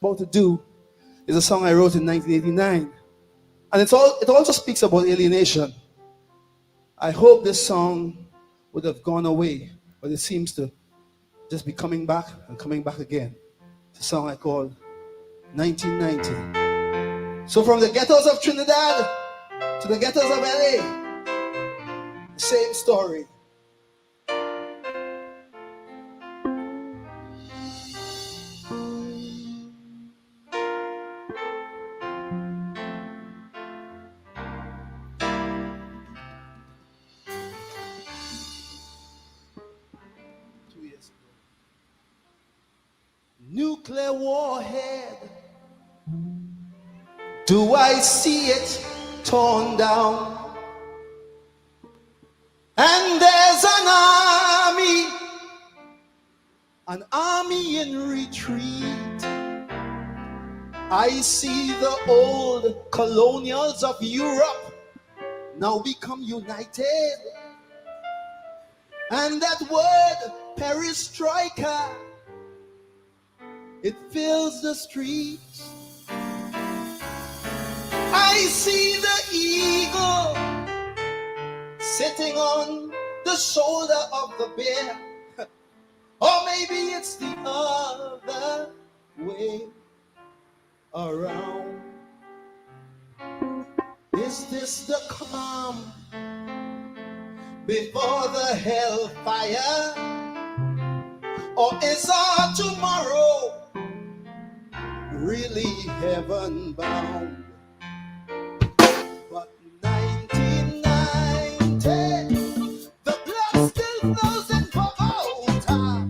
about to do is a song I wrote in 1989. And it also speaks about alienation. I hope this song would have gone away, but it seems to just be coming back and coming back again. It's a song I call 1990. So from the ghettos of Trinidad to the ghettos of LA, same story. Nuclear warhead, do I see it torn down? And there's an army in retreat. I see the old colonials of Europe now become united. And that word, perestroika, it fills the streets. I see the eagle sitting on the shoulder of the bear. Or maybe it's the other way around. Is this the calm before the hellfire? Or is our tomorrow really heaven bound? But 1990, the blood still flows in Bogota,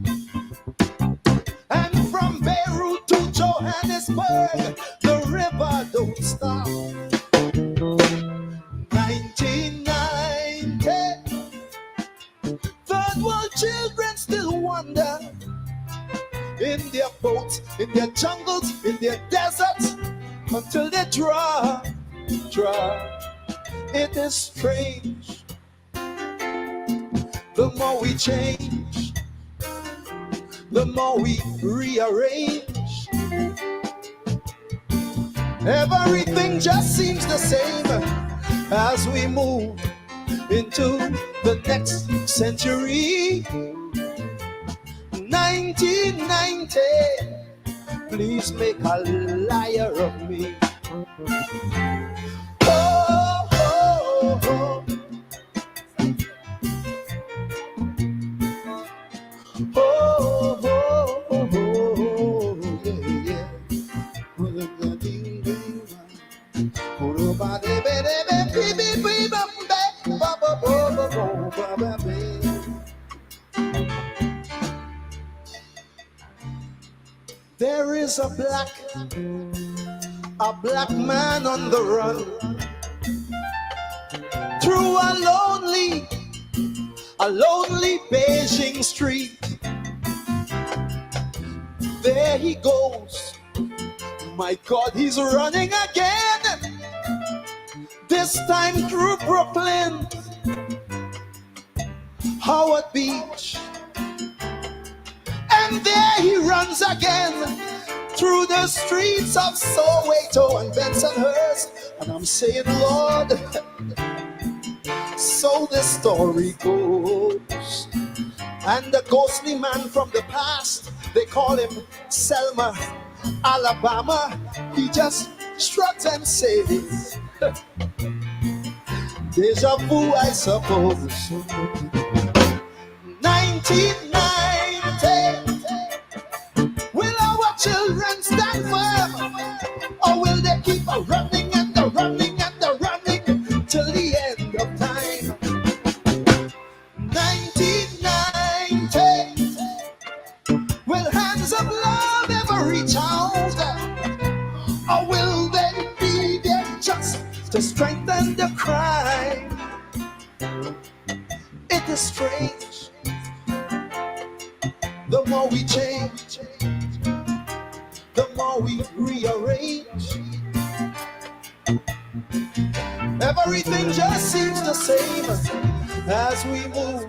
and from Beirut to Johannesburg, the river don't stop. 1990, third world children still wander in their boats, in their jungles, in their deserts, until they dry. It is strange. The more we change, the more we rearrange. Everything just seems the same as we move into the next century. 1990, please make a liar of me. Oh, oh, oh. Oh, oh, oh, oh, yeah, yeah. There is a black man on the run through a lonely Beijing street. There he goes. My God, he's running again. This time through Brooklyn, Howard Beach. And there he runs again through the streets of Soweto and Bensonhurst. And I'm saying, Lord, so the story goes. And the ghostly man from the past, they call him Selma, Alabama. He just shrugs and says, deja vu, I suppose. 1990. Will our children stand firm, or will they keep running and running and running till the end of time? 1990. Will hands of love ever reach out, or will they be there just to strengthen the crime? It is strange. The more we change, the more we rearrange. Everything just seems the same as we move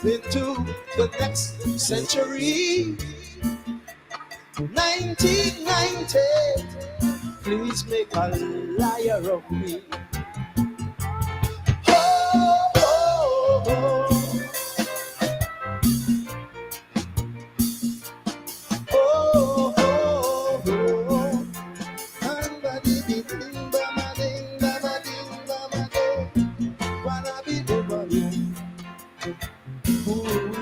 into the next century. 1990, please make a liar of me. Oh, oh, oh. Oh, oh, oh. Bam-ba-dee-dee-ding, bam-a-ding, bam-a-ding, bam-a-do. Wanna-be-do-ba-do. Ooh.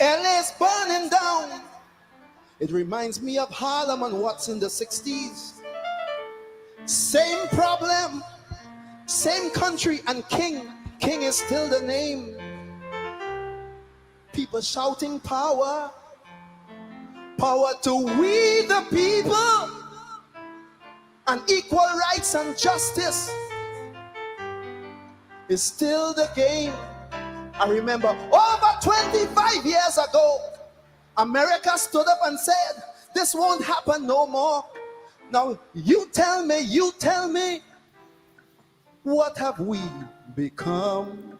LA's burning down. It reminds me of Harlem and what's in the 60s. Same problem, same country, and King is still the name. People shouting power, power to we the people, and equal rights and justice is still the game. I remember over 25 years ago, America stood up and said, this won't happen no more. Now you tell me, what have we become?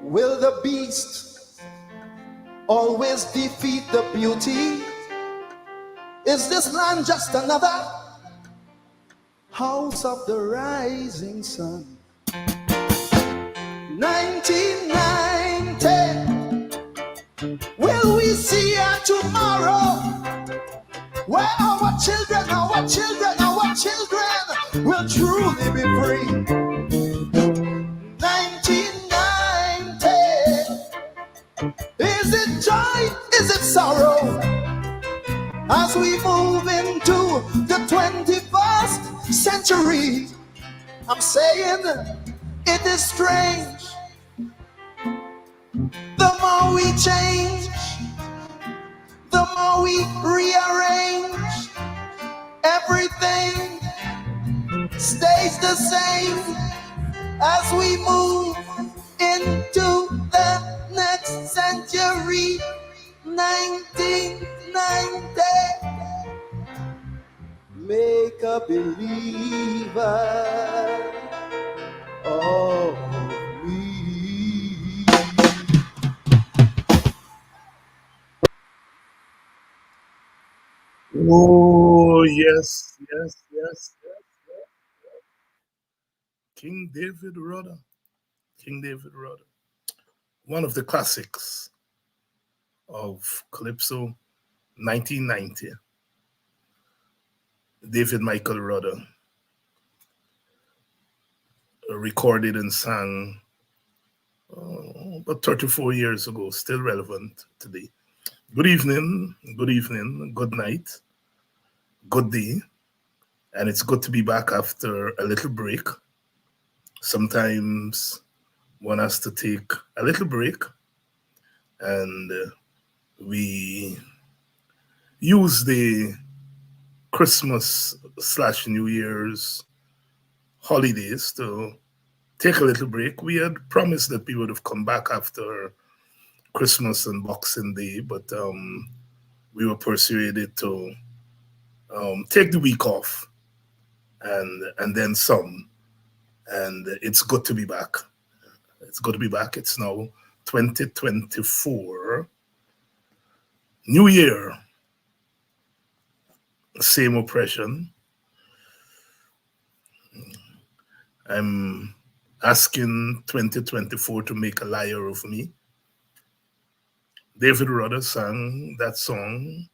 Will the beast always defeat the beauty? Is this land just another house of the rising sun? 1990, will we see a tomorrow where our children will truly be free? 1990, is it joy, is it sorrow, as we move into the 21st century? I'm saying it is strange. The more we change, the more we rearrange, everything stays the same as we move into the next century. 1990, make a believer of me. Oh, yes, yes, yes, yes, yes. King David Rudder. King David Rudder. One of the classics of Calypso, 1990. David Michael Rudder recorded and sang about 34 years ago, still relevant today. Good evening, good night, good day. And it's good to be back after a little break. Sometimes one has to take a little break, and we use the Christmas / New Year's holidays to take a little break. We had promised that we would have come back after Christmas and Boxing Day, but we were persuaded to take the week off and then some. And it's good to be back. It's good to be back. It's now 2024. New Year. Same oppression. I'm asking 2024 to make a liar of me. David Rudder sang that song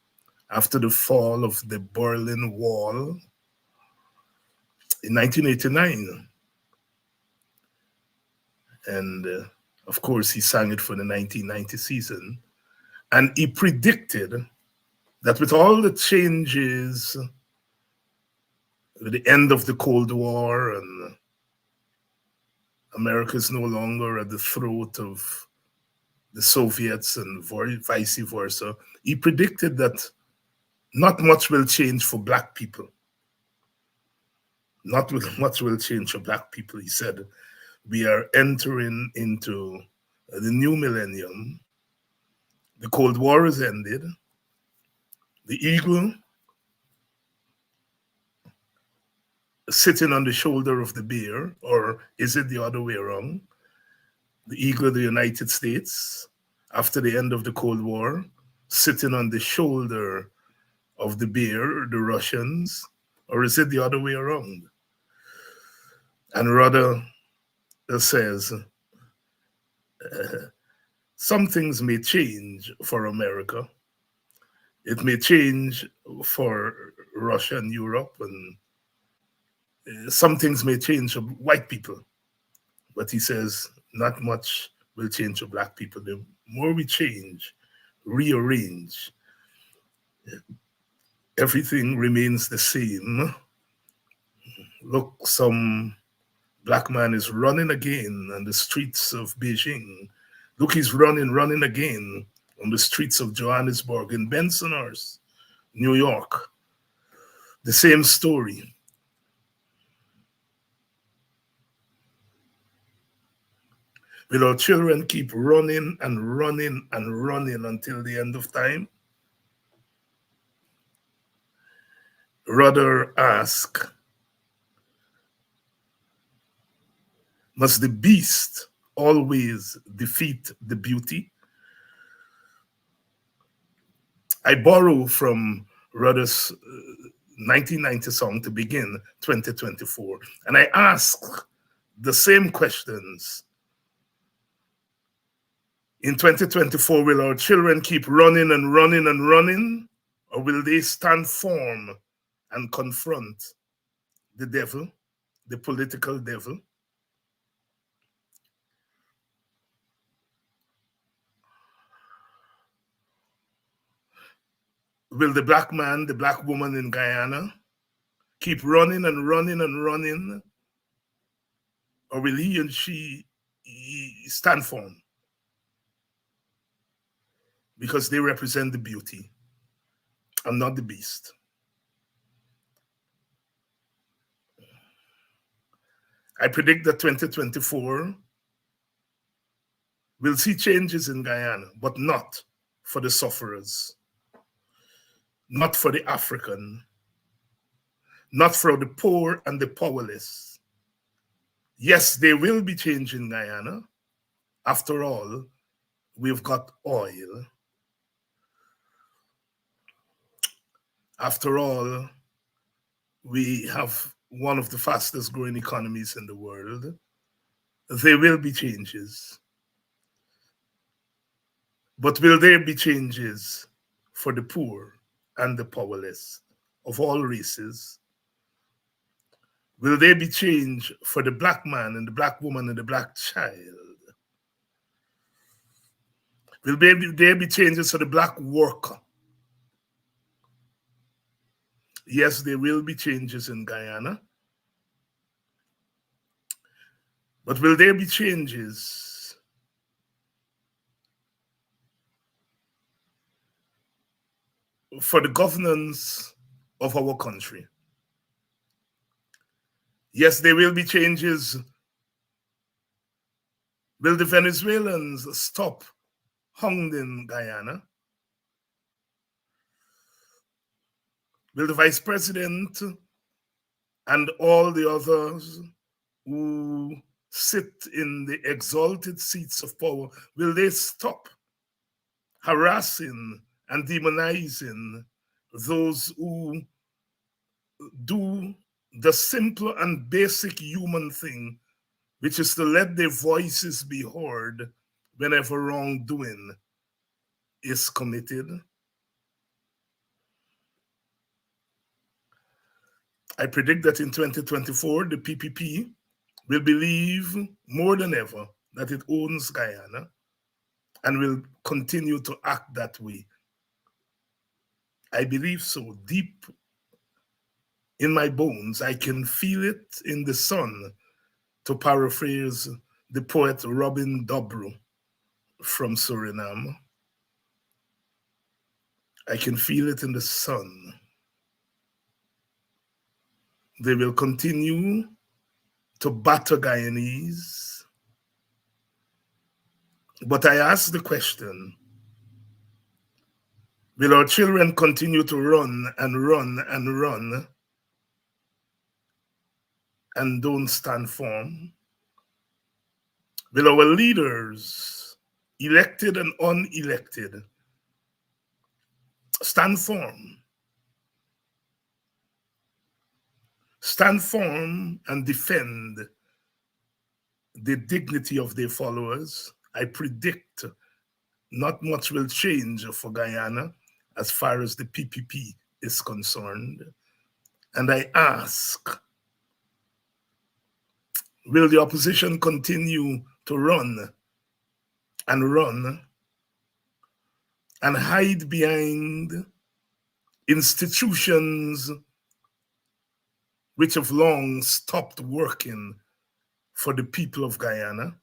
after the fall of the Berlin Wall in 1989. And of course, he sang it for the 1990 season. And he predicted that with all the changes, with the end of the Cold War, and America is no longer at the throat of the Soviets and vice versa, he predicted that not much will change for Black people. Not much will change for Black people. He said, we are entering into the new millennium. The Cold War has ended. The eagle sitting on the shoulder of the bear, or is it the other way around? the eagle of the United States after the end of the Cold War, sitting on the shoulder of the bear, the Russians, or is it the other way around? And Rudder says, some things may change for America. It may change for Russia and Europe, and some things may change for white people. But he says, not much will change for black people. The more we change, rearrange, everything remains the same. Look, some black man is running again on the streets of Beijing. Look, he's running again on the streets of Johannesburg, in Bensonhurst, New York. The same story. Will our children keep running and running and running until the end of time? Rather ask, must the beast always defeat the beauty? I borrow from Rudder's 1990 song to begin 2024, and I ask the same questions. In 2024, will our children keep running and running and running, or will they stand firm and confront the devil, the political devil? Will the black man, the black woman in Guyana keep running and running and running, or will he and she stand firm? Because they represent the beauty and not the beast. I predict that 2024 will see changes in Guyana, but not for the sufferers, not for the African, not for the poor and the powerless. Yes, there will be change in Guyana. After all, we've got oil. After all, we have one of the fastest growing economies in the world. There will be changes. But will there be changes for the poor and the powerless of all races? Will there be change for the black man and the black woman and the black child? Will there be changes for the black worker? Yes, there will be changes in Guyana. But will there be changes for the governance of our country? Yes, there will be changes. Will the Venezuelans stop hounding Guyana? Will the vice president and all the others who sit in the exalted seats of power, will they stop harassing and demonizing those who do the simple and basic human thing, which is to let their voices be heard whenever wrongdoing is committed? I predict that in 2024, the PPP will believe more than ever that it owns Guyana and will continue to act that way. I believe so deep in my bones. I can feel it in the sun, to paraphrase the poet Robin Dobro from Suriname. I can feel it in the sun. They will continue to batter Guyanese. But I ask the question, will our children continue to run and run and run and don't stand firm? Will our leaders, elected and unelected, stand firm and defend the dignity of their followers? I predict not much will change for Guyana as far as the PPP is concerned. And I ask, will the opposition continue to run and hide behind institutions which have long stopped working for the people of Guyana?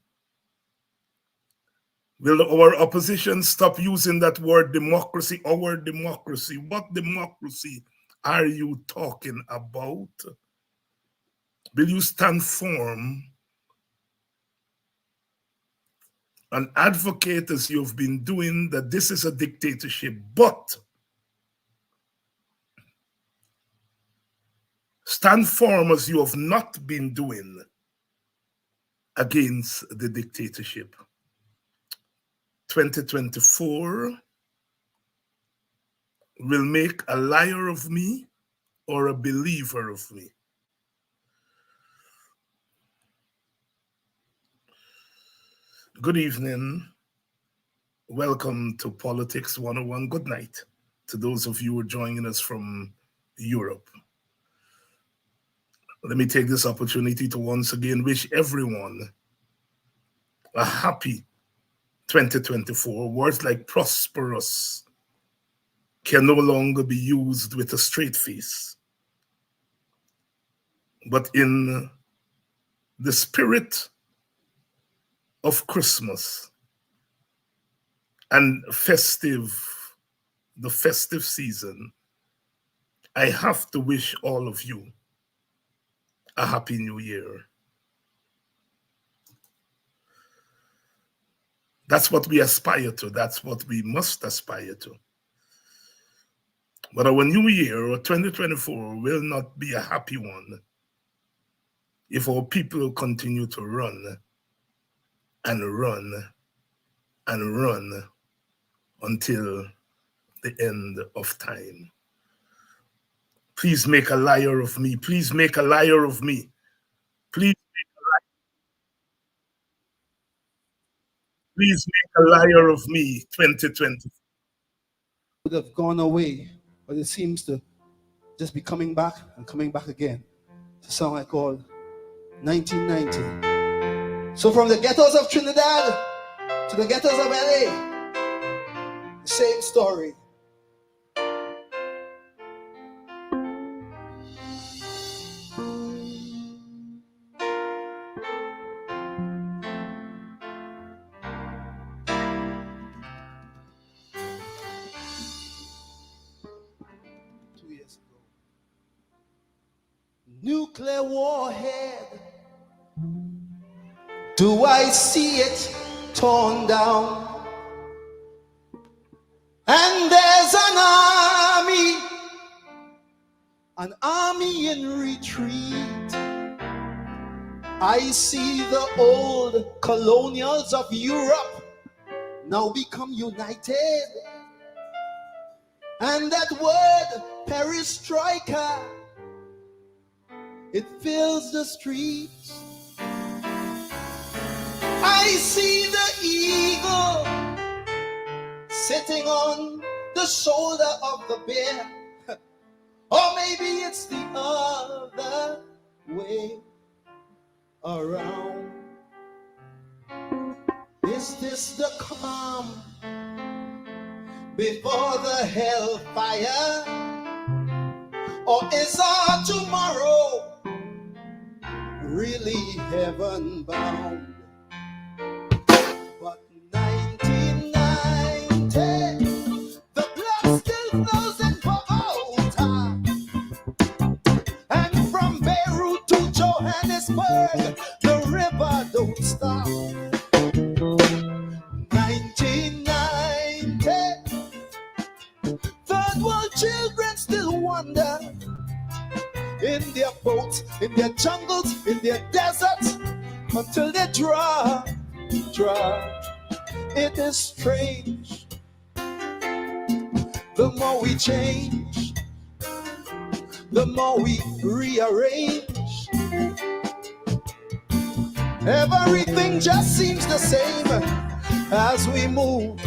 Will our opposition stop using that word democracy, our democracy? What democracy are you talking about? Will you stand firm and advocate, as you've been doing, that this is a dictatorship, but stand firm as you have not been doing against the dictatorship? 2024 will make a liar of me or a believer of me. Good evening. Welcome to Politics 101. Good night to those of you who are joining us from Europe. Let me take this opportunity to once again wish everyone a happy 2024. Words like prosperous can no longer be used with a straight face, but in the spirit of Christmas and the festive season, I have to wish all of you a happy new year. That's what we aspire to. That's what we must aspire to. But our new year, or 2024, will not be a happy one if our people continue to run until the end of time. Please make a liar of me. Please make a liar of me. Please make a liar of me, 2020. Would have gone away, but it seems to just be coming back and coming back again. It's a song I call 1990. So from the ghettos of Trinidad to the ghettos of LA, the same story. Nuclear warhead, do I see it torn down? And there's an army in retreat. I see the old colonials of Europe now become united. And that word perestroika, it fills the streets. I see the eagle sitting on the shoulder of the bear. Or maybe it's the other way around. Is this the calm before the hellfire? Or is our tomorrow really heaven bound? But 1990, the blood still flows in Bogota, and from Beirut to Johannesburg, the river don't stop. 1990, third world children still wander in their boats, in their jungles, in their deserts, until they drop. dry. It is strange. The more we change, the more we rearrange. Everything just seems the same as we move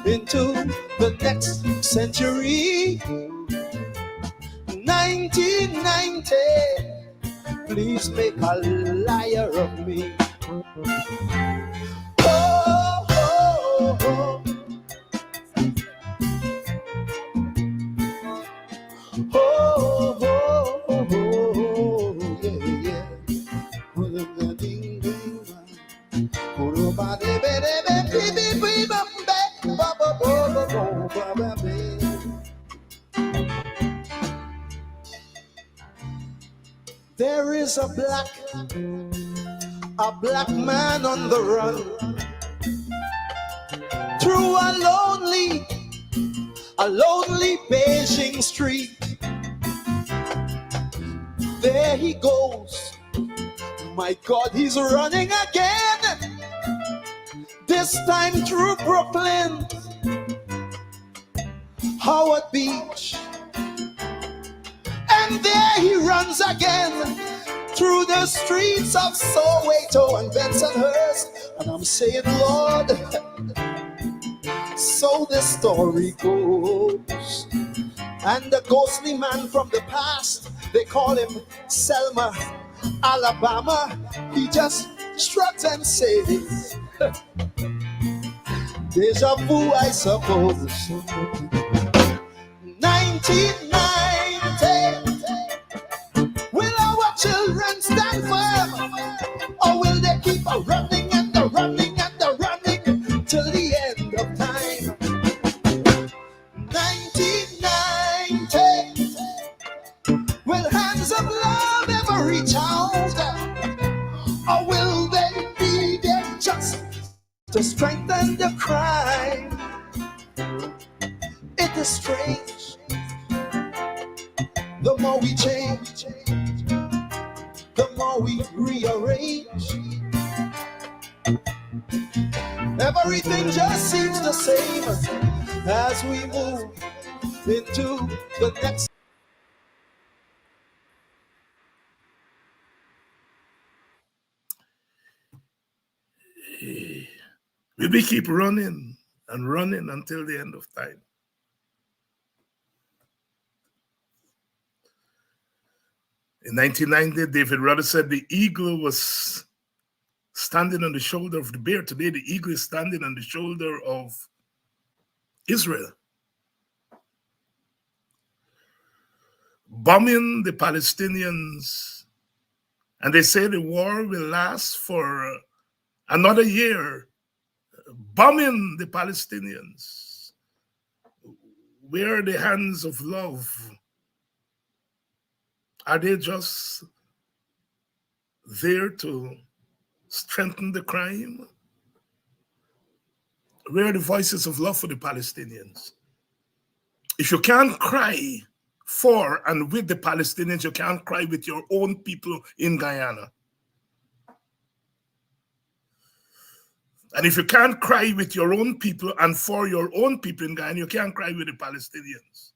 into the next century. 1990, please make a liar of me. Oh, oh, oh. Oh, oh, oh, oh, yeah, yeah. There is a black man on the run through a lonely Beijing street. There he goes. My God, he's running again. This time through Brooklyn, Howard Beach. And there he runs again through the streets of Soweto and Bensonhurst. And I'm saying, Lord, so the story goes. And the ghostly man from the past, they call him Selma, Alabama. He just shrugs and says, deja vu, I suppose. 1990, will our children stand firm? Or will they keep a running and the running and the running till the end of time? 1990, will hands of love ever reach out? Or will they be there just to strengthen the crime? It is strange. The more we change, the more we rearrange. Everything just seems the same as we move into the next. We will keep running and running until the end of time. In 1990, David Rudder said the eagle was standing on the shoulder of the bear. Today, the eagle is standing on the shoulder of Israel, bombing the Palestinians. And they say the war will last for another year, bombing the Palestinians. Where are the hands of love? Are they just there to strengthen the crime? Where are the voices of love for the Palestinians? If you can't cry for and with the Palestinians, you can't cry with your own people in Guyana. And if you can't cry with your own people and for your own people in Guyana, you can't cry with the Palestinians.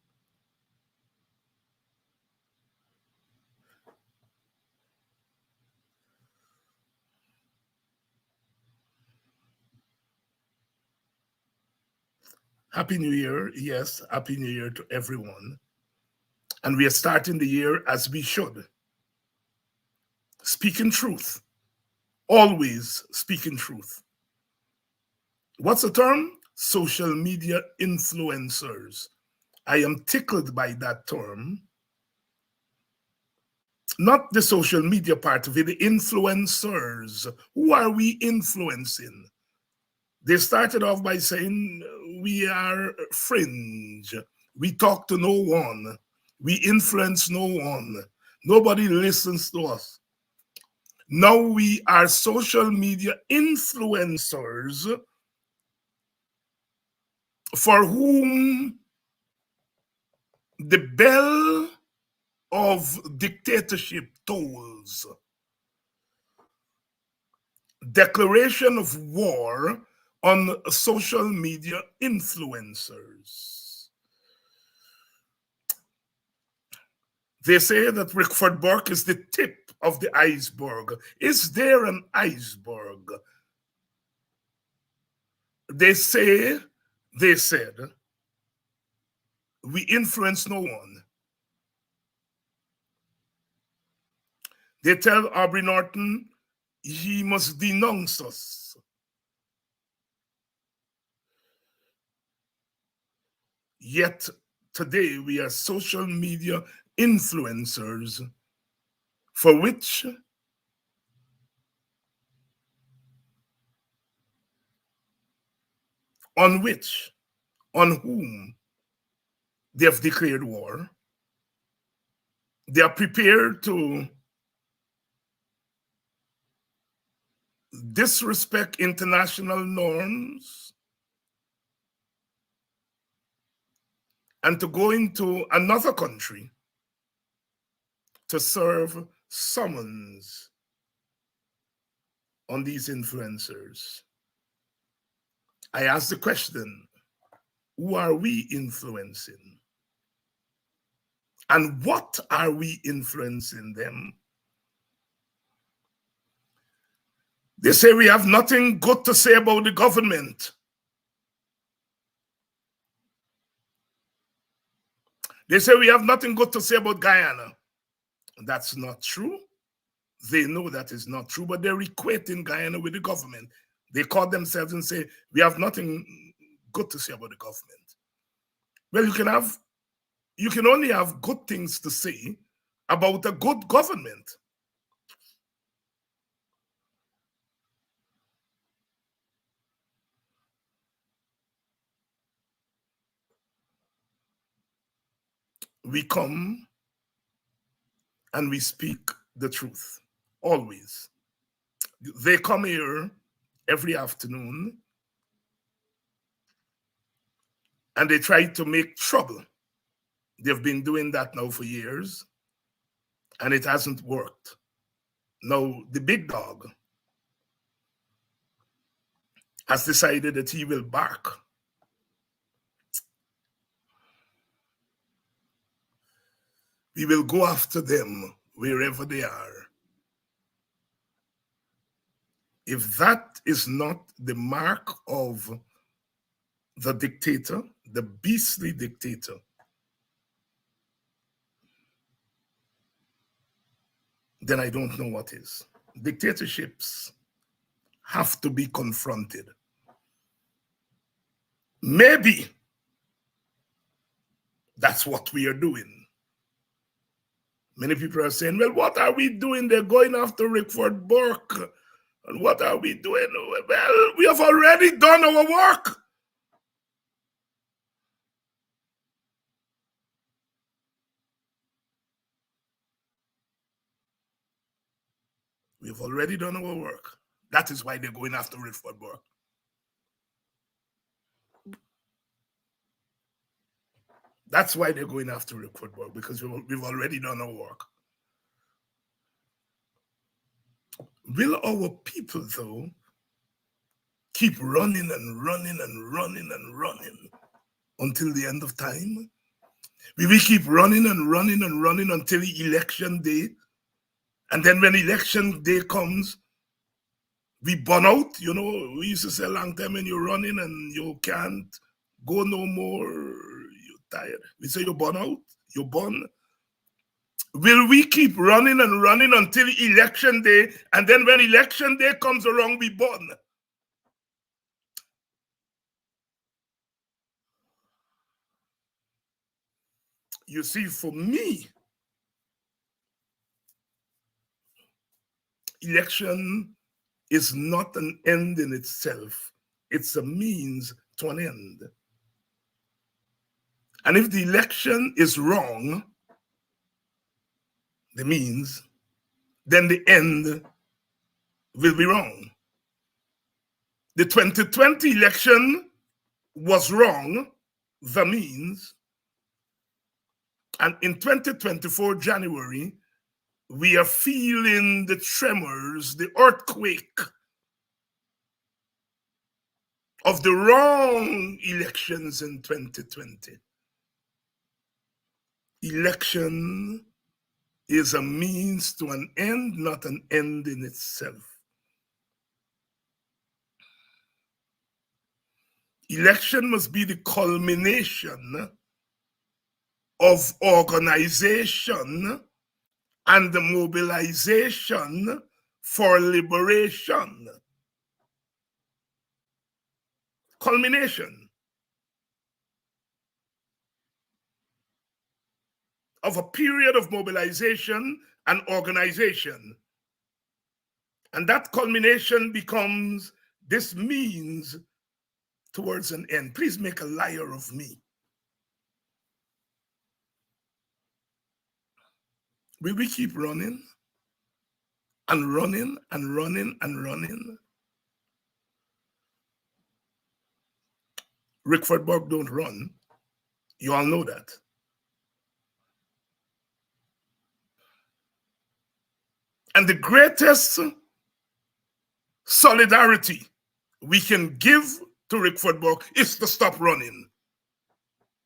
Happy New Year. Yes, Happy New Year to everyone. And we are starting the year as we should. Speaking truth. Always speaking truth. What's the term? Social media influencers. I am tickled by that term. Not the social media part of it, the influencers. Who are we influencing? They started off by saying, we are fringe. We talk to no one. We influence no one. Nobody listens to us. Now we are social media influencers for whom the bell of dictatorship tolls. declaration of war on social media influencers. They say that Rickford Burke is the tip of the iceberg. Is there an iceberg? They said, we influence no one. They tell Aubrey Norton he must denounce us. Yet today we are social media influencers for which on whom they have declared war. They are prepared to disrespect international norms and to go into another country to serve summons on these influencers. I ask the question, who are we influencing? And what are we influencing them? They say we have nothing good to say about the government. They say we have nothing good to say about Guyana. That's not true. They know that is not true, but they're equating Guyana with the government. They call themselves and say, we have nothing good to say about the government. Well, you can only have good things to say about a good government. We come and we speak the truth, always. They come here every afternoon and they try to make trouble. They've been doing that now for years and it hasn't worked. Now, the big dog has decided that he will bark. We will go after them wherever they are. If that is not the mark of the dictator, the beastly dictator, then I don't know what is. Dictatorships have to be confronted. Maybe that's what we are doing. Many people are saying, well, what are we doing? They're going after Rickford Burke. And what are we doing? Well, we have already done our work. We've already done our work. That is why they're going after Rickford Burke. That's why they're going after Rickford Burke, because we've already done our work. Will our people, though, keep running and running and running and running until the end of time? Will we keep running and running and running until election day? And then when election day comes, we burn out? You know, we used to say a long time, when you're running and you can't go no more, you're tired. We say you burn out, you burn. Will we keep running and running until election day, and then when election day comes around, we burn? You see, for me, election is not an end in itself. It's a means to an end. And if the election is wrong, the means, then the end will be wrong. The 2020 election was wrong, the means, and in 2024 January, we are feeling the tremors, the earthquake of the wrong elections in 2020. Election is a means to an end, not an end in itself. Election must be the culmination of organization and the mobilization for liberation. Culmination of a period of mobilization and organization. And that culmination becomes this means towards an end. Please make a liar of me. Will we keep running and running and running and running? Rickford Burke don't run. You all know that. And the greatest solidarity we can give to Rickford Burke is to stop running.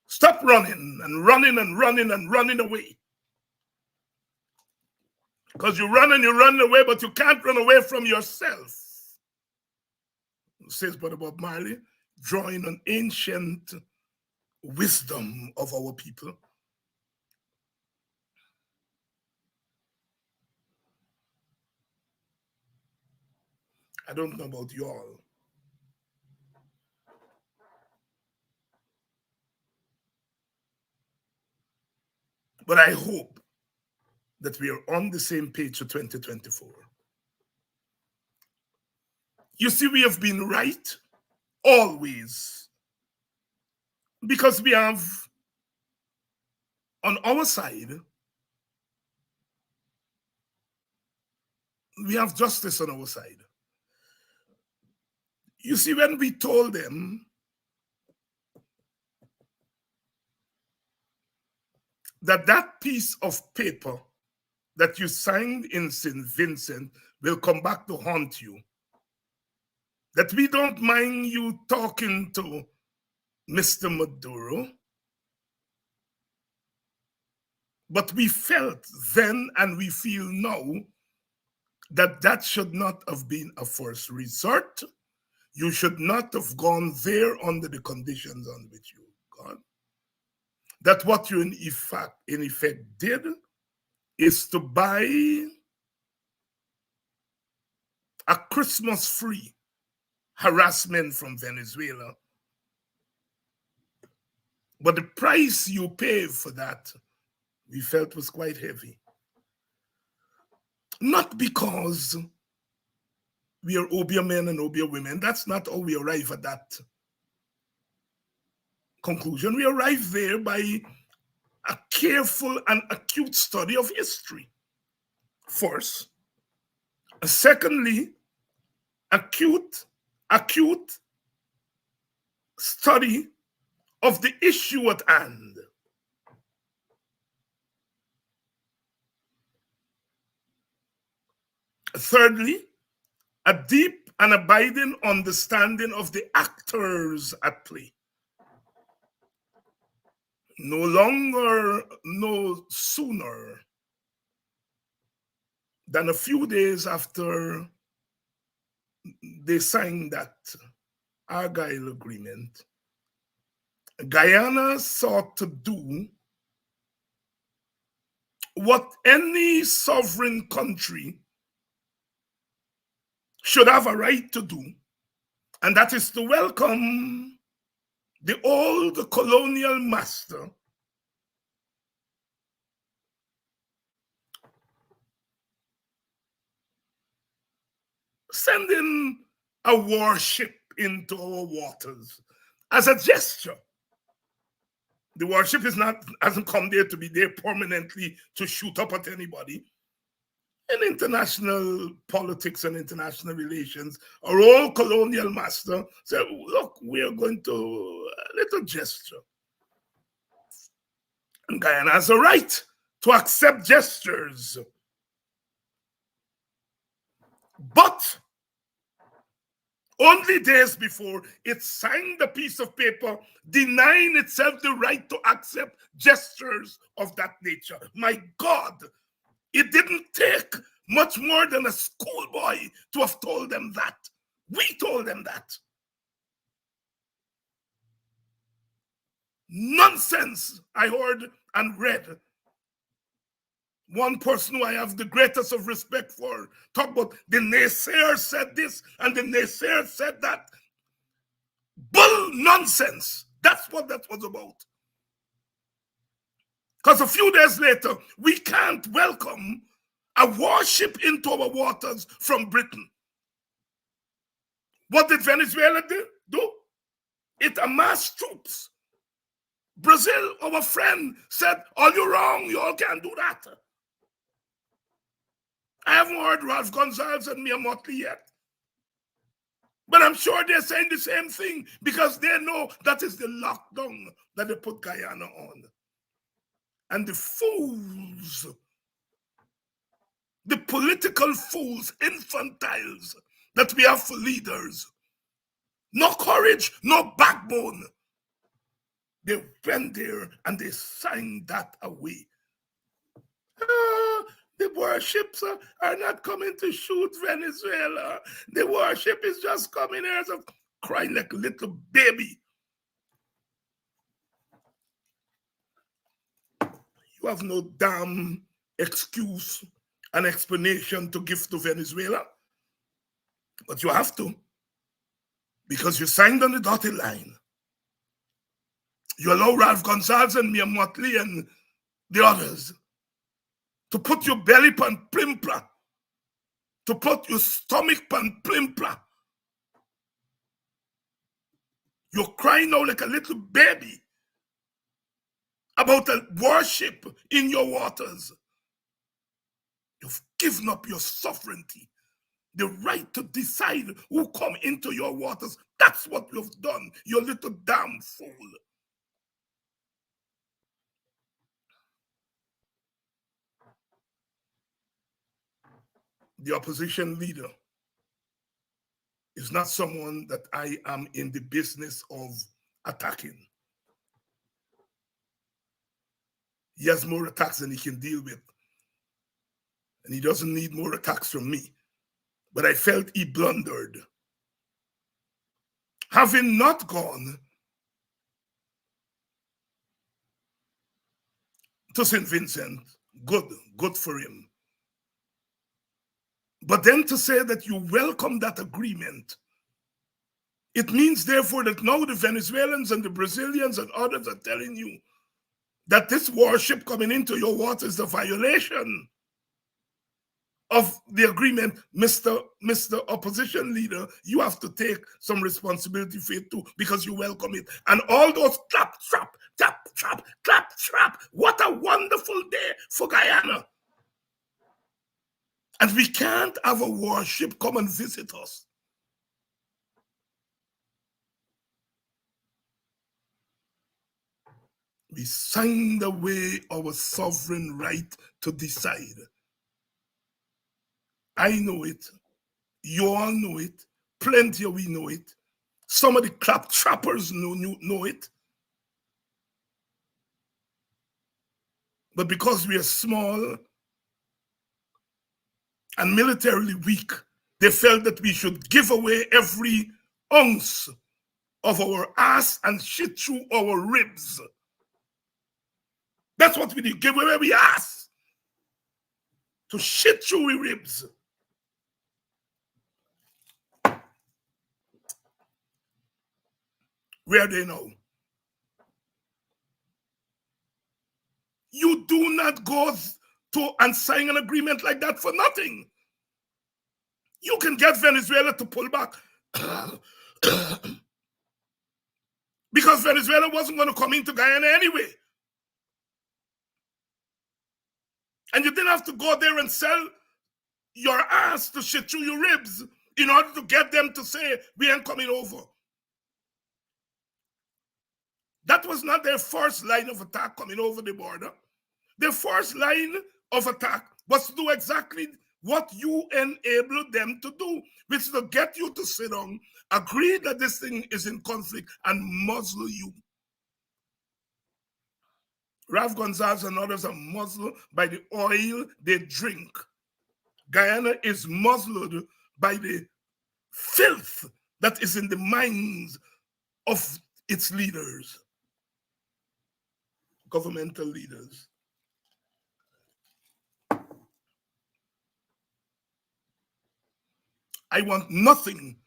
Stop running and running and running and running away. Because you run and you run away, but you can't run away from yourself. Says Brother Bob Marley, drawing on ancient wisdom of our people. I don't know about you all, but I hope that we are on the same page for 2024. You see, we have been right always because we have on our side, we have justice on our side. You see, when we told them that that piece of paper that you signed in St. Vincent will come back to haunt you, that we don't mind you talking to Mr. Maduro, but we felt then and we feel now that that should not have been a first resort. You should not have gone there under the conditions on which you gone. That what you in effect did is to buy a Christmas-free harassment from Venezuela. But the price you pay for that, we felt was quite heavy. Not because we are Obia men and Obia women. That's not how we arrive at that conclusion. We arrive there by a careful and acute study of history, first. Secondly, acute study of the issue at hand. Thirdly, a deep and abiding understanding of the actors at play. No sooner than a few days after they signed that Argyle agreement, Guyana sought to do what any sovereign country should have a right to do, and that is to welcome the old colonial master sending a warship into our waters as a gesture. The warship hasn't come there to be there permanently to shoot up at anybody. In international politics and international relations, our old colonial master said, look, we are going to a little gesture. And Guyana has a right to accept gestures. But only days before, it signed a piece of paper denying itself the right to accept gestures of that nature. My God, it didn't take much more than a schoolboy to have told them that. We told them that. Nonsense, I heard and read. One person who I have the greatest of respect for talk about the naysayer said this and the naysayer said that. Bull nonsense. That's what that was about. Because a few days later, we can't welcome a warship into our waters from Britain. What did Venezuela do? It amassed troops. Brazil, our friend, said, "All you're wrong, you all can't do that." I haven't heard Ralph Gonzalez and Mia Motley yet. But I'm sure they're saying the same thing because they know that is the lockdown that they put Guyana on. And the fools, the political fools, infantiles that we have for leaders, no courage, no backbone. They went there and they signed that away. The warships are not coming to shoot Venezuela. The warship is just coming here as a crying like a little baby. You have no damn excuse and explanation to give to Venezuela. But you have to. Because you signed on the dotted line. You allow Ralph Gonzalez and Mia Motley and the others to put your belly pan plimpla, to put your stomach pan plimpla. You're crying now like a little baby about a warship in your waters. You've given up your sovereignty, the right to decide who come into your waters. That's what you've done, you little damn fool. The opposition leader is not someone that I am in the business of attacking. He has more attacks than he can deal with. And he doesn't need more attacks from me. But I felt he blundered. Having not gone to St. Vincent, good for him. But then to say that you welcome that agreement, it means therefore that now the Venezuelans and the Brazilians and others are telling you that this warship coming into your waters is a violation of the agreement. Mr. Opposition Leader, you have to take some responsibility for it too, because you welcome it. And all those clap, trap. What a wonderful day for Guyana. And we can't have a warship come and visit us. We signed away our sovereign right to decide. I know it. You all know it. Plenty of we know it. Some of the claptrappers know it. But because we are small and militarily weak, they felt that we should give away every ounce of our ass and shit through our ribs. That's what we do, give away we ass to shit through we ribs. Where are they now? You do not go to and sign an agreement like that for nothing. You can get Venezuela to pull back because Venezuela wasn't going to come into Guyana anyway. And you didn't have to go there and sell your ass to shit through your ribs in order to get them to say, we ain't coming over. That was not their first line of attack coming over the border. Their first line of attack was to do exactly what you enable them to do, which is to get you to sit down, agree that this thing is in conflict, and muzzle you. Ralph Gonzalez and others are muzzled by the oil they drink. Guyana is muzzled by the filth that is in the minds of its leaders, governmental leaders. I want nothing.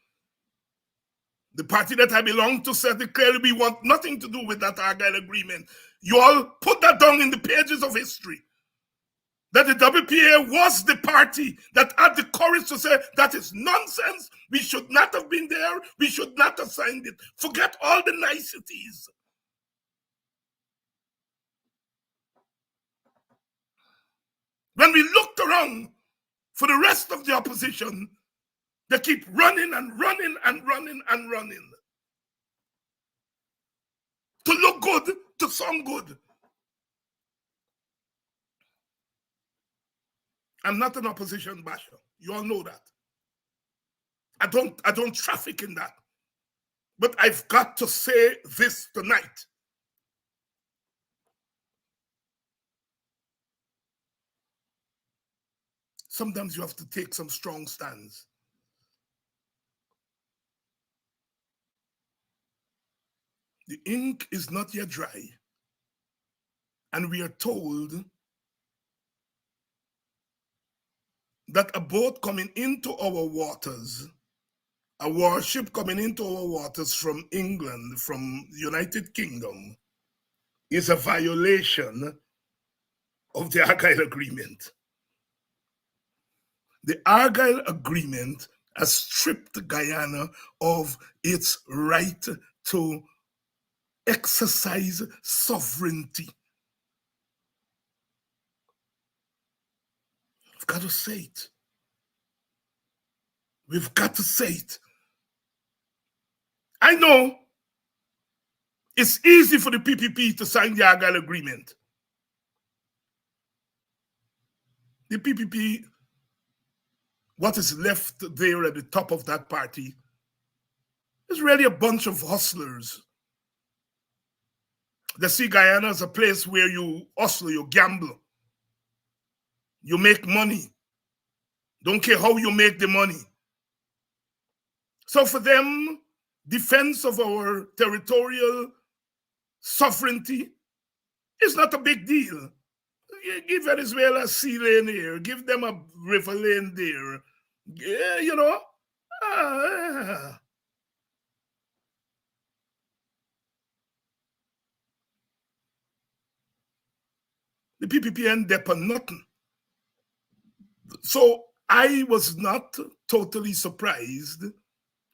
The party that I belong to said clearly we want nothing to do with that Argyle agreement. You all put that down in the pages of history. That the WPA was the party that had the courage to say that is nonsense. We should not have been there. We should not have signed it. Forget all the niceties. When we looked around for the rest of the opposition, they keep running and running and running and running. To look good, to sound good. I'm not an opposition basher. You all know that. I don't traffic in that. But I've got to say this tonight. Sometimes you have to take some strong stands. The ink is not yet dry. And we are told that a boat coming into our waters, a warship coming into our waters from England, from the United Kingdom, is a violation of the Argyle Agreement. The Argyle Agreement has stripped Guyana of its right to exercise sovereignty. We've got to say it. We've got to say it. I know it's easy for the PPP to sign the Argyle Agreement. The PPP, what is left there at the top of that party, is really a bunch of hustlers. They see Guyana as a place where you hustle, you gamble, you make money. Don't care how you make the money. So for them, defense of our territorial sovereignty is not a big deal. You give Venezuela a sea lane here, give them a river lane there. Yeah, you know. The PPP ain't there for nothing. So I was not totally surprised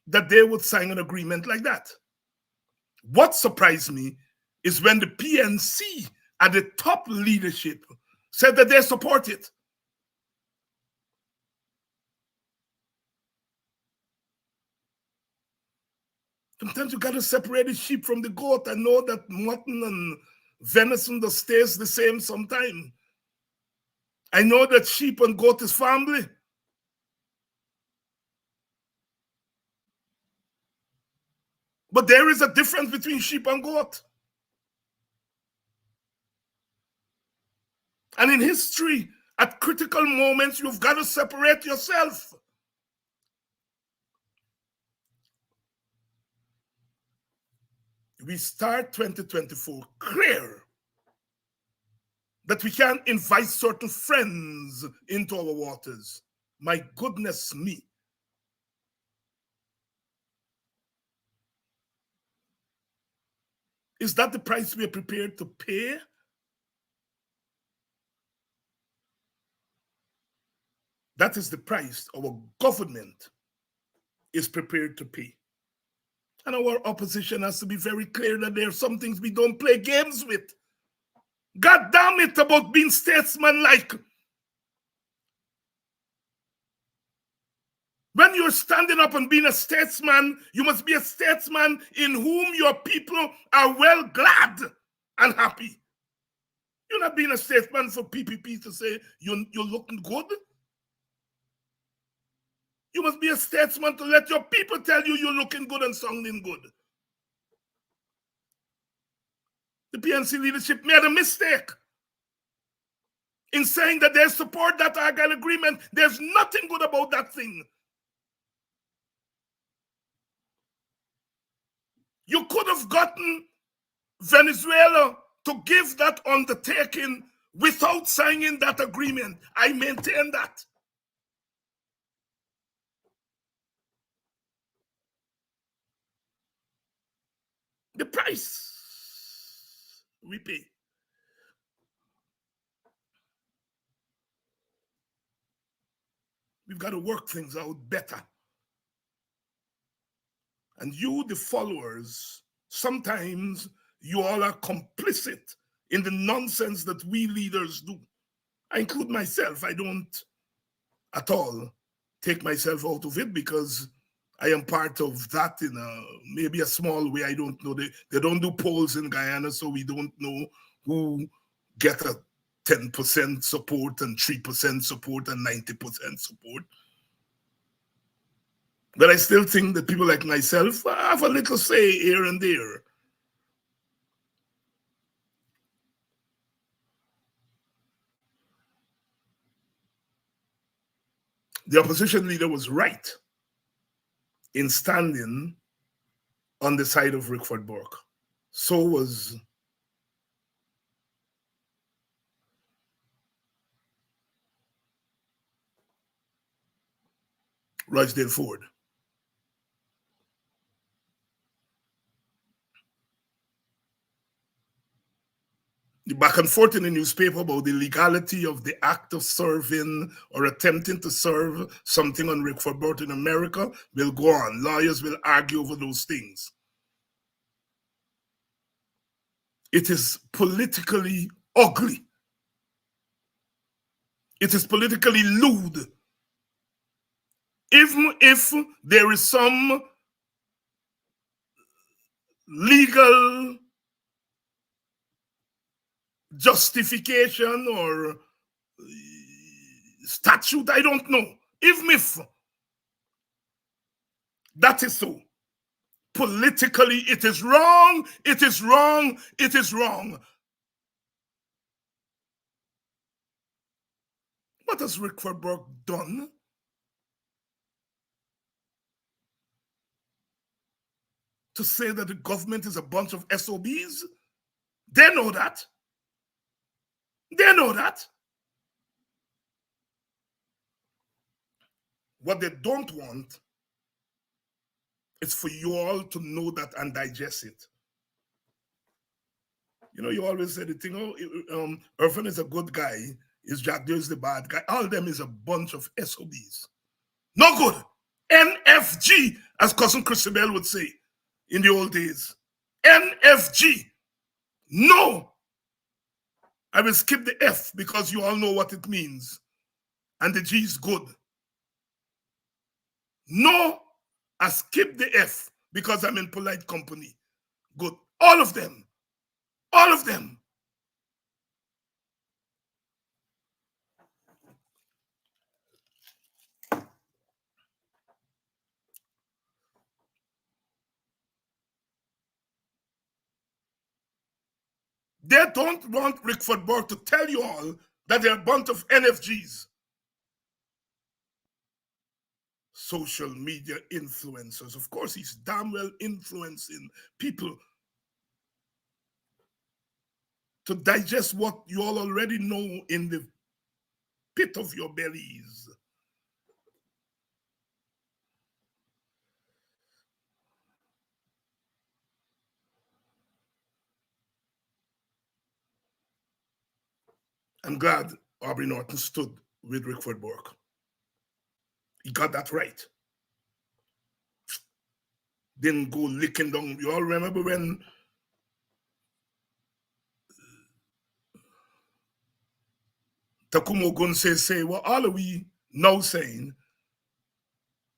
that they would sign an agreement like that. What surprised me is when the PNC at the top leadership said that they support it. Sometimes you got to separate the sheep from the goat. I know that mutton and venison stays the same sometimes. I know that sheep and goat is family. But there is a difference between sheep and goat. And in history, at critical moments, you've got to separate yourself. We start 2024 clear that we can't invite certain friends into our waters. My goodness me. Is that the price we are prepared to pay? That is the price our government is prepared to pay. And our opposition has to be very clear that there are some things we don't play games with. God damn it about being statesman-like. When you're standing up and being a statesman, you must be a statesman in whom your people are well glad and happy. You're not being a statesman for PPP to say you're looking good. You must be a statesman to let your people tell you you're looking good and sounding good. The PNC leadership made a mistake in saying that they support that Argyle agreement. There's nothing good about that thing. You could have gotten Venezuela to give that undertaking without signing that agreement. I maintain that. The price we pay. We've got to work things out better. And you, the followers, sometimes you all are complicit in the nonsense that we leaders do. I include myself. I don't at all take myself out of it because I am part of that in maybe a small way. I don't know. They don't do polls in Guyana, so we don't know who get a 10% support and 3% support and 90% support. But I still think that people like myself have a little say here and there. The opposition leader was right in standing on the side of Rickford Burke. So was Rochdale Ford. The back and forth in the newspaper about the legality of the act of serving or attempting to serve something on Rickford Burke in America will go on. Lawyers will argue over those things. It is politically ugly. It is politically lewd. Even if there is some legal justification or statute, I don't know. Even if that is so, politically it is wrong, it is wrong, it is wrong. What has Rickford Burke done? To say that the government is a bunch of SOBs? They know that. They know that. What they don't want is for you all to know that and digest it. You know, you always say the thing, oh, Irvin is a good guy, is Jack Deere is the bad guy. All of them is a bunch of SOBs. No good. NFG, as Cousin Christabel would say in the old days. NFG. No. I will skip the F because you all know what it means. And the G is good. No, I skip the F because I'm in polite company. Good. All of them. All of them. They don't want Rickford Burke to tell you all that they're a bunch of NFGs. Social media influencers. Of course, he's damn well influencing people to digest what you all already know in the pit of your bellies. I'm glad Aubrey Norton stood with Rickford Burke. He got that right. Didn't go licking down. You all remember when Takumo Gunse say, well, all are we now saying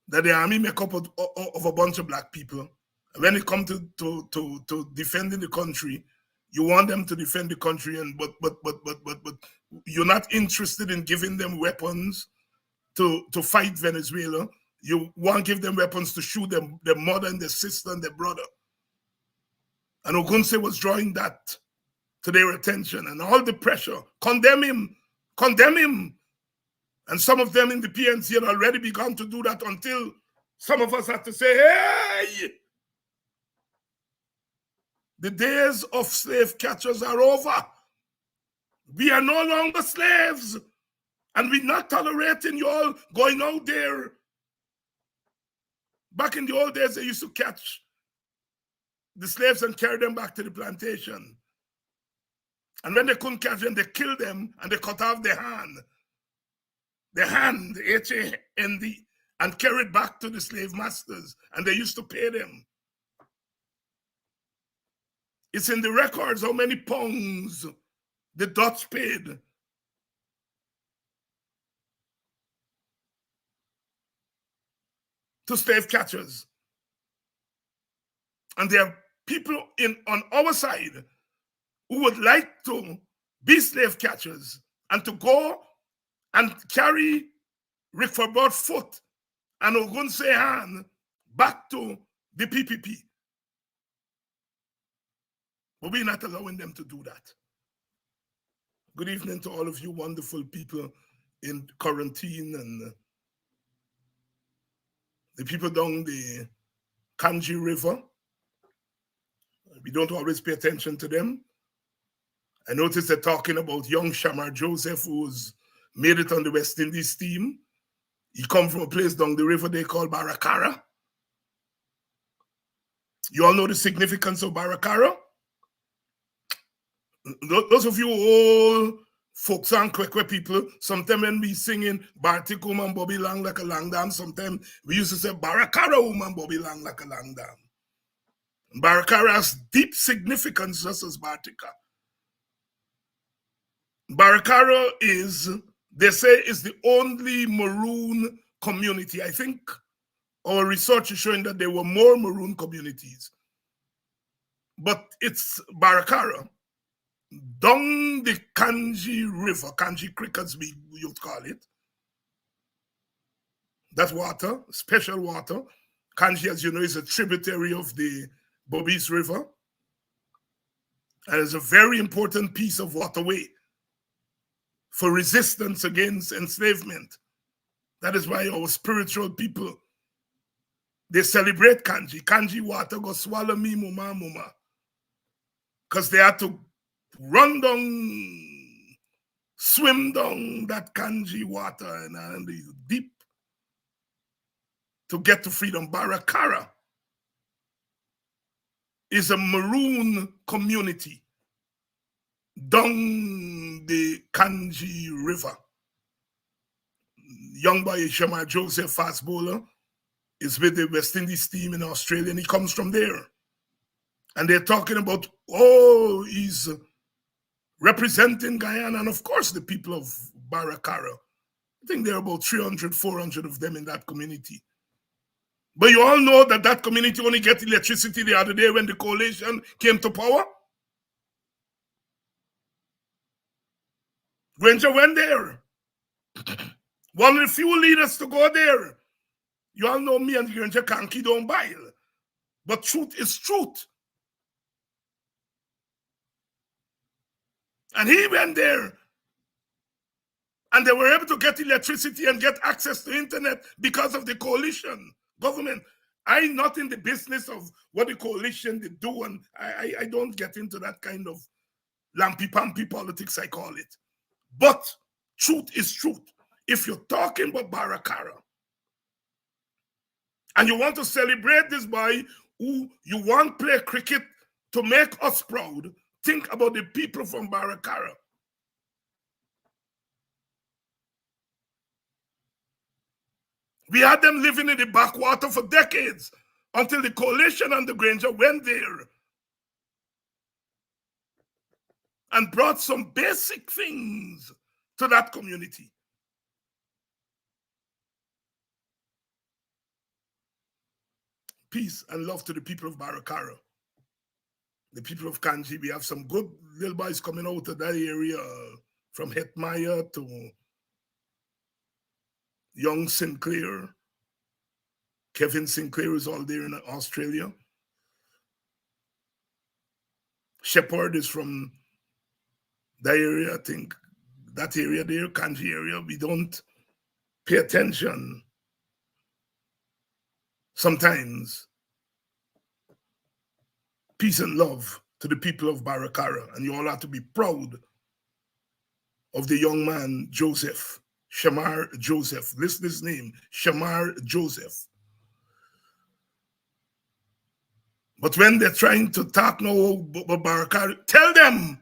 that the army make up of a bunch of black people. And when it comes to defending the country, you want them to defend the country, and but you're not interested in giving them weapons to fight Venezuela. You want to give them weapons to shoot them, their mother and their sister and their brother. And Ogunse was drawing that to their attention and all the pressure. Condemn him, condemn him. And some of them in the PNC had already begun to do that until some of us had to say, hey, the days of slave catchers are over. We are no longer slaves. And we're not tolerating you all going out there. Back in the old days, they used to catch the slaves and carry them back to the plantation. And when they couldn't catch them, they killed them and they cut off their hand. The hand, H-A-N-D, and carried back to the slave masters, and they used to pay them. It's in the records how many pounds the Dutch paid to slave catchers. And there are people on our side who would like to be slave catchers and to go and carry Rick Forbort foot and Ogunse hand back to the PPP. But we're not allowing them to do that. Good evening to all of you wonderful people in quarantine and the people down the Kanji River. We don't always pay attention to them. I noticed they're talking about young Shamar Joseph, who's made it on the West Indies team. He come from a place down the river they call Baracara. You all know the significance of Baracara? Those of you old folks and Kwekwe people, sometimes when we singing Bartik woman Bobby Lang like a lang dam, sometimes we used to say Baracara woman Bobby Lang like a lang dam. Baracara has deep significance just as Bartika. Baracara is, they say, is the only maroon community. I think our research is showing that there were more maroon communities. But it's Baracara, down the Kanji River, Kanji Creek as we would call it. That water, special water. Kanji, as you know, is a tributary of the Bobis River. And it's a very important piece of waterway for resistance against enslavement. That is why our spiritual people, they celebrate Kanji. Kanji water go swallow me, muma, muma. Because they had to run down, swim down that Kanji water and deep to get to freedom. Baracara is a maroon community down the Kanji River. Young boy Shamar Joseph, fast bowler, is with the West Indies team in Australia, and he comes from there. And they're talking about, oh, he's representing Guyana, and of course the people of Baracara. I think there are about 300, 400 of them in that community. But you all know that that community only get electricity the other day when the coalition came to power. Granger went there. One of the few leaders to go there. You all know me and Granger can't keep on bile. But truth is truth. And he went there. And they were able to get electricity and get access to internet because of the coalition government. I'm not in the business of what the coalition they do, and I don't get into that kind of lampy-pampy politics, I call it. But truth is truth. If you're talking about Baracara, and you want to celebrate this boy who you want to play cricket to make us proud, think about the people from Baracara. We had them living in the backwater for decades until the coalition and the Granger went there and brought some basic things to that community. Peace and love to the people of Baracara. The people of Kanji, we have some good little boys coming out of that area, from Hetmaya to young Sinclair. Kevin Sinclair is all there in Australia. Shepherd is from that area, I think. That area there, Kanji area, we don't pay attention sometimes. Peace and love to the people of Baracara. And you all have to be proud of the young man, Joseph, Shamar Joseph. Listen to his name, Shamar Joseph. But when they're trying to talk now about Baracara, tell them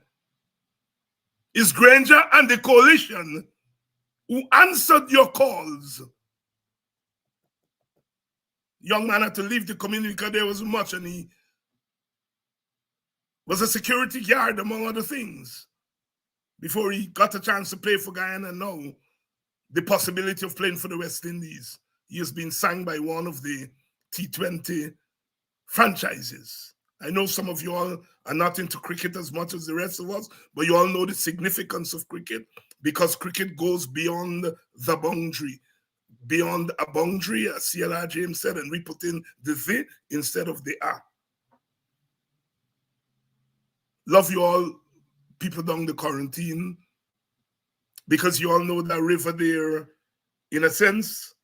it's Granger and the coalition who answered your calls. Young man had to leave the community because there was much, and he was a security guard, among other things, before he got a chance to play for Guyana. And now the possibility of playing for the West Indies. He has been signed by one of the T20 franchises. I know some of you all are not into cricket as much as the rest of us, but you all know the significance of cricket, because cricket goes beyond the boundary. Beyond a boundary, as C.L.R. James said, and we put in the "the" instead of the "a." Love you all, people down the quarantine, because you all know that river there, in a sense,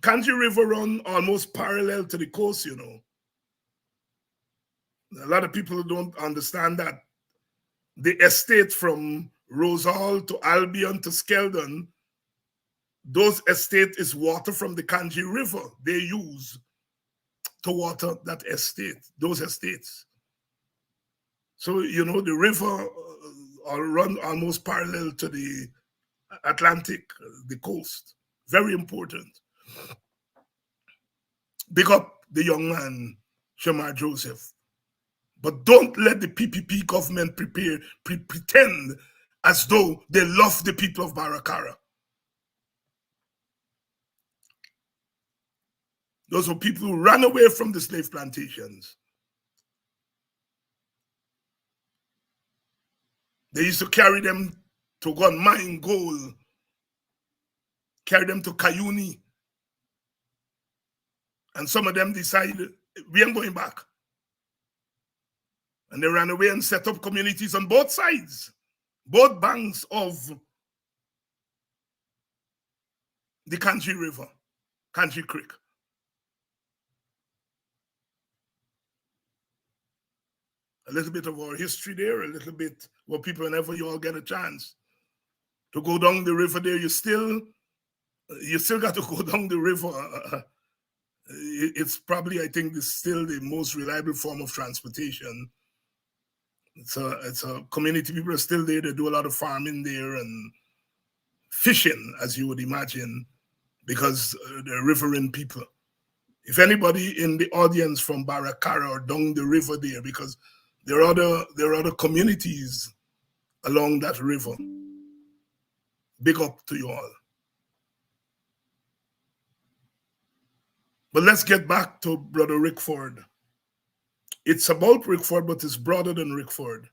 Kanji River run almost parallel to the coast, you know. A lot of people don't understand that the estate from Rose Hall to Albion to Skeldon, those estate is water from the Kanji River they use to water that estate, those estates. So, you know, the river run almost parallel to the Atlantic, the coast. Very important. Big up the young man, Shamar Joseph. But don't let the PPP government pretend as though they love the people of Baracara. Those were people who ran away from the slave plantations. They used to carry them to go and mine gold, carry them to Cayuni. And some of them decided, we ain't going back. And they ran away and set up communities on both sides, both banks of the Kanji River, Kanji Creek. A little bit of our history there, a little bit what people, whenever you all get a chance to go down the river there, you still got to go down the river. It's probably, I think, it's still the most reliable form of transportation. It's a community. People are still there. They do a lot of farming there and fishing, as you would imagine, because they're riverine people. If anybody in the audience from Baracara or down the river there, because there are other communities along that river. Big up to you all. But let's get back to Brother Rickford. It's about Rickford, but it's broader than Rickford.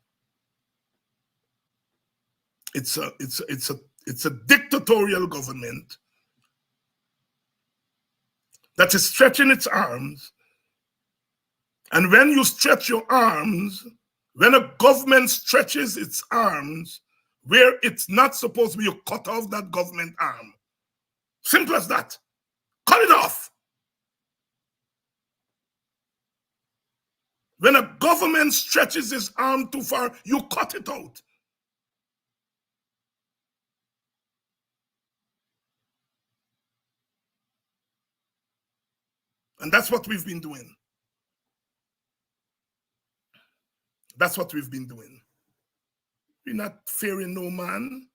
It's a dictatorial government that is stretching its arms. And when you stretch your arms, when a government stretches its arms where it's not supposed to be, you cut off that government arm. Simple as that. Cut it off. When a government stretches its arm too far, you cut it out. And that's what we've been doing. That's what we've been doing. We're not fearing no man,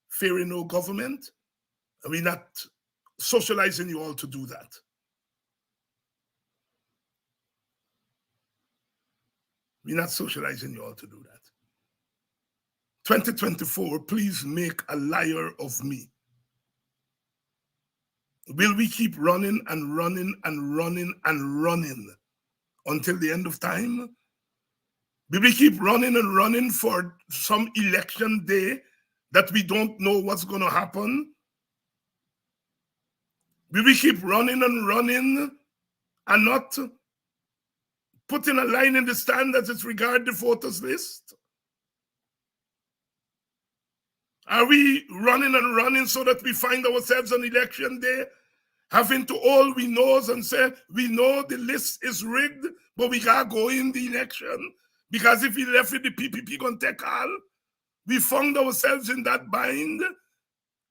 fearing no government, and we're not socializing you all to do that. We're not socializing you all to do that. 2024, please make a liar of me. Will we keep running and running and running and running until the end of time? Will we keep running and running for some election day that we don't know what's going to happen? Will we keep running and running and not putting a line in the sand that is regard the voters list? Are we running and running so that we find ourselves on election day having to all we knows and say, we know the list is rigged, but we can't go in the election because if we left with the PPP gonna take all? We found ourselves in that bind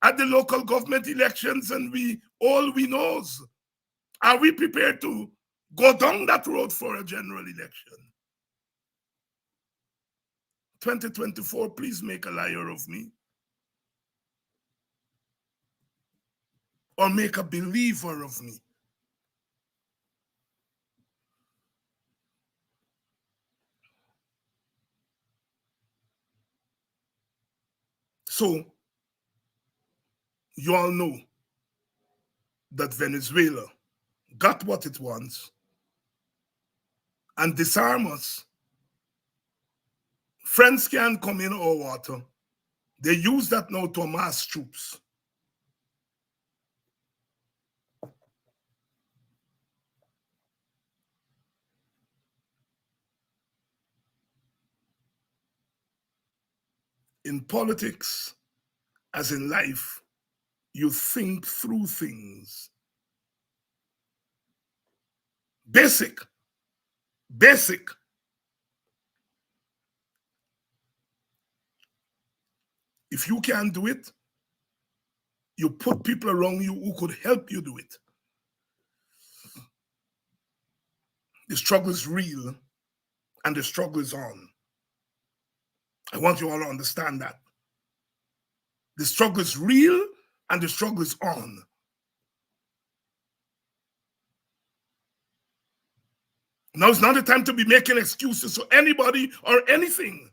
at the local government elections and all we knows. Are we prepared to go down that road for a general election? 2024, please make a liar of me. Or make a believer of me. So, you all know that Venezuela got what it wants and disarm us. Friends can't come in our water. They use that now to amass troops. In politics, as in life, you think through things. Basic. If you can't do it, you put people around you who could help you do it. The struggle is real and the struggle is on. I want you all to understand that. The struggle is real and the struggle is on. Now it's not the time to be making excuses for anybody or anything.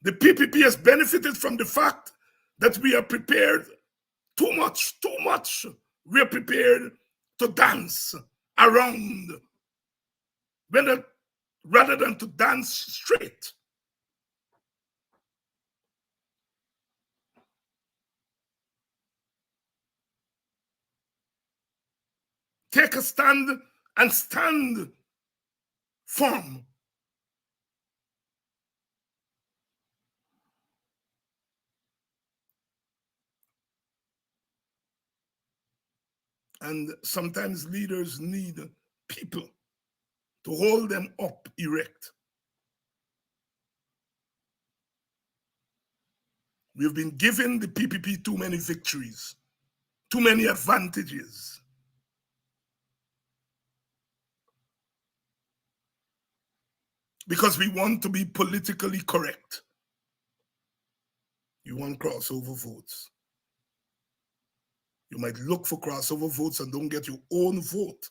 The PPP has benefited from the fact that we are prepared too much. We are prepared to dance around rather than to dance straight. Take a stand and stand firm. And sometimes leaders need people to hold them up erect. We've been given the PPP too many victories, too many advantages. Because we want to be politically correct. You want crossover votes. You might look for crossover votes and don't get your own vote.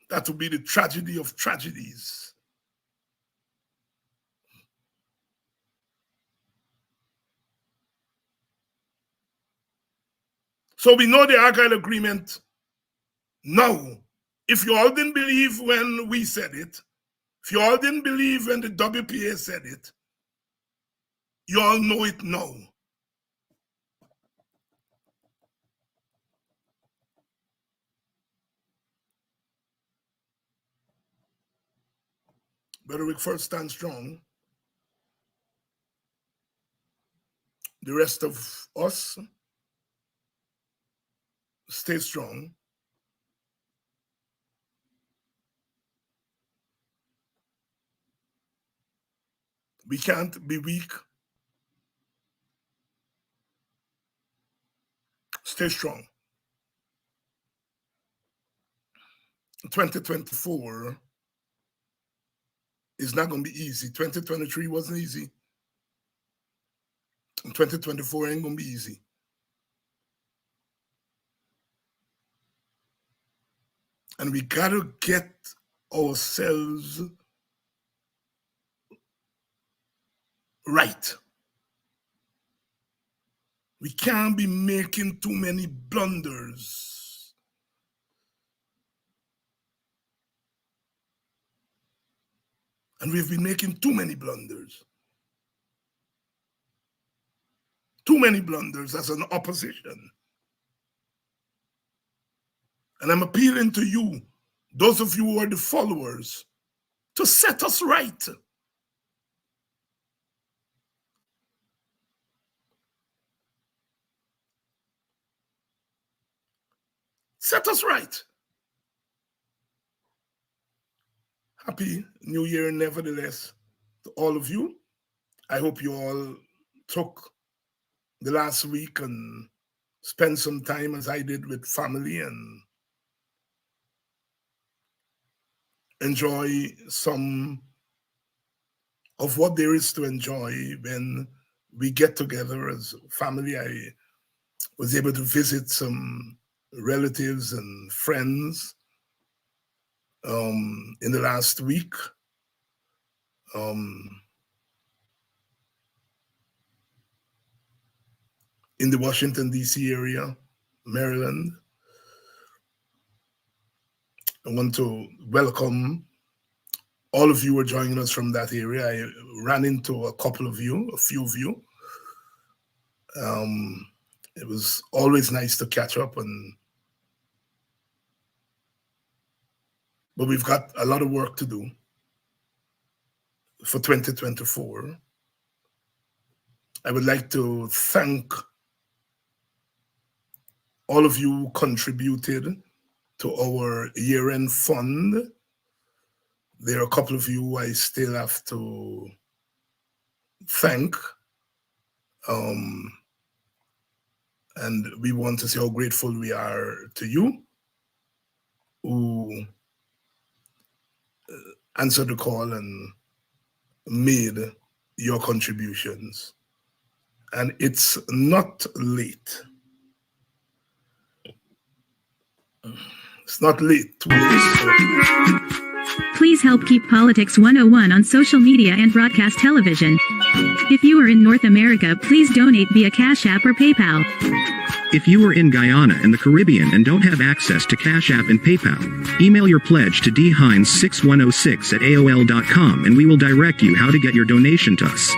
That would be the tragedy of tragedies. So we know the Argyle Agreement now. If you all didn't believe when we said it, if you all didn't believe when the WPA said it, you all know it now. Brother Rick first stand strong. The rest of us stay strong. We can't be weak. Stay strong. 2024 is not going to be easy. 2023 wasn't easy. And 2024 ain't going to be easy. And we got to get ourselves right. We can't be making too many blunders. And we've been making too many blunders. too many blunders as an opposition. And I'm appealing to you, those of you who are the followers, to set us right. Set us right. Happy New Year, nevertheless, to all of you. I hope you all took the last week and spent some time, as I did, with family and enjoy some of what there is to enjoy when we get together as family. I was able to visit some relatives and friends in the last week. In the Washington, D.C. area, Maryland. I want to welcome all of you who are joining us from that area. I ran into a few of you. It was always nice to catch up, but we've got a lot of work to do for 2024. I would like to thank all of you who contributed to our year-end fund. There are a couple of you I still have to thank. And we want to say how grateful we are to you who answered the call and made your contributions. And it's not late. It's not late. Too late. Please help keep Politics 101 on social media and broadcast television. If you are in North America, please donate via Cash App or PayPal. If you are in Guyana and the Caribbean and don't have access to Cash App and PayPal, email your pledge to dhinds6106@aol.com and we will direct you how to get your donation to us.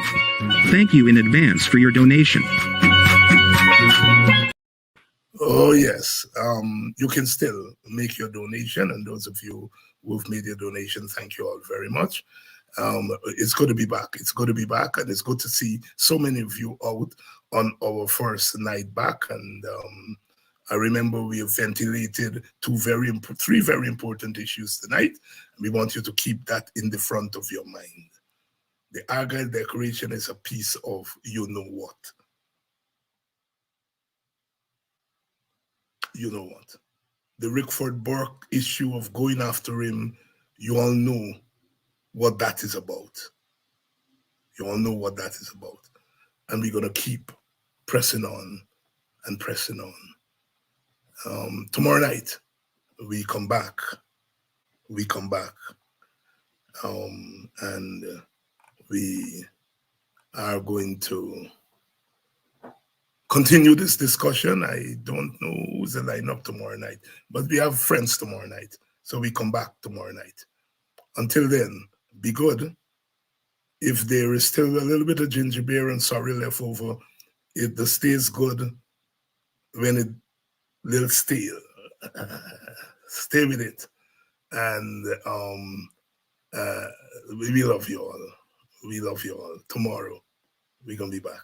Thank you in advance for your donation. Oh, yes. You can still make your donation, and those of you who have made your donation, thank you all very much. It's good to be back. It's good to be back, and it's good to see so many of you out on our first night back. And I remember we have ventilated three very important issues tonight. We want you to keep that in the front of your mind. The Argyle Declaration is a piece of you know what. You know what? The Rickford Burke issue of going after him, you all know what that is about. You all know what that is about. And we're going to keep pressing on and pressing on. Tomorrow night, we come back. And we are going to continue this discussion. I don't know who's the lineup tomorrow night, but we have friends tomorrow night. So we come back tomorrow night. Until then, be good. If there is still a little bit of ginger beer and sorry left over, it stays good when it little stale. Stay with it. And we love you all. We love you all. Tomorrow, we're going to be back.